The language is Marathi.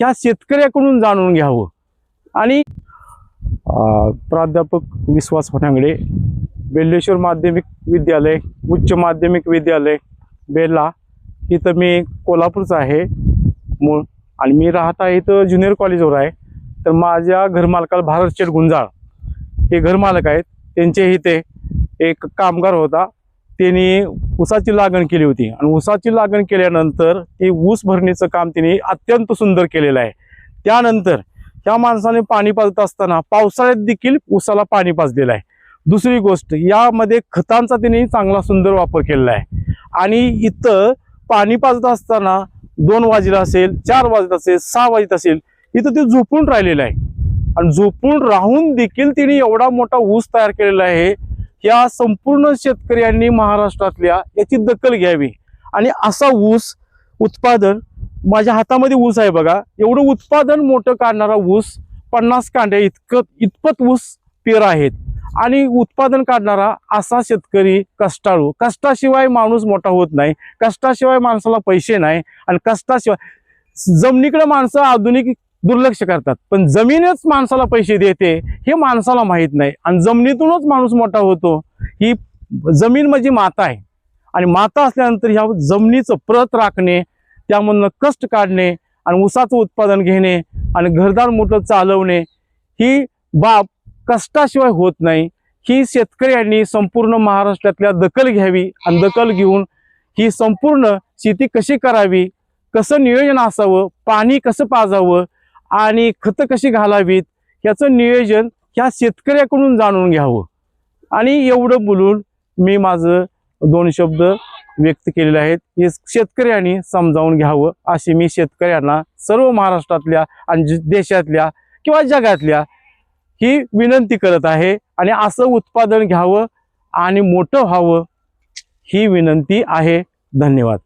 ह्या शेतकऱ्याकडून जाणून घ्यावं। आणि प्राध्यापक विश्वास होनांगडे, बेल्लेश्वर माध्यमिक विद्यालय, उच्च माध्यमिक विद्यालय बेला, इथं मी कोल्हापूरचा आहे मूळ आणि मी राहत आहे इथं ज्युनियर कॉलेजवर आहे। तर माझ्या घरमालकाला भारत शेठ गुंजाळ हे घरमालक आहेत। त्यांचे इथे एक कामगार होता, त्यांनी ऊसाची लागण केली होती आणि ऊसाची लागण केल्यानंतर ती ऊस भरणीचं काम त्यांनी अत्यंत सुंदर केलेलं आहे। त्यानंतर त्या माणसाने पाणी पाजत असताना पावसाळ्यात देखील ऊसाला पाणी पाजलेलं आहे। दुसरी गोष्ट, यामध्ये खतांचा त्यांनी चांगला सुंदर वापर केलेला आहे। आणि इथं पाणी पाजत असताना 2 वाजले असेल, 4 वाजत असेल, 6 वाजत असेल, इथं ते झोपून राहिलेलं आहे आणि झोपून राहून देखील त्यांनी एवढा मोठा ऊस तयार केलेला आहे। या संपूर्ण शेतकऱ्यांनी महाराष्ट्रातल्या याची दखल घ्यावी आणि असा ऊस उत्पादन, माझ्या हातामध्ये ऊस आहे बघा, एवढं उत्पादन मोठं काढणारा ऊस 50 कांड्या इतपत ऊस पेर आहेत आणि उत्पादन काढणारा असा शेतकरी कष्टाळू। कष्टाशिवाय माणूस मोठा होत नाही, कष्टाशिवाय माणसाला पैसे नाही आणि कष्टाशिवाय जमिनीकडे माणसं आधुनिक दुर्लक्ष करतात, पण जमीनच माणसाला पैसे देते हे माणसाला माहित नाही आणि जमिनीतूनच माणूस मोठा होतो। ही जमीन म्हणजे माता आहे आणि माता असल्यानंतर ह्या जमिनीचं प्रत राखणे, त्यामधून कष्ट काढणे आणि ऊसाचं उत्पादन घेणे आणि घरदार मोठं चालवणे ही बाब कष्टाशिवाय होत नाही। ही शेतकऱ्यांनी संपूर्ण महाराष्ट्रातल्या दखल घ्यावी आणि दखल घेऊन ही संपूर्ण शेती कशी करावी, कसं नियोजन असावं, पाणी कसं पाजावं आणि खतं कशी घालावीत याचं नियोजन ह्या शेतकऱ्याकडून जाणून घ्यावं। आणि एवढं बोलून मी माझं 2 शब्द व्यक्त केलेले आहेत। हे शेतकऱ्यांनी समजावून घ्यावं अशी मी शेतकऱ्यांना सर्व महाराष्ट्रातल्या आणि देशातल्या किंवा जगातल्या ही विनंती करत आहे। आणि असं उत्पादन घ्यावं आणि मोठं व्हावं ही विनंती आहे। धन्यवाद।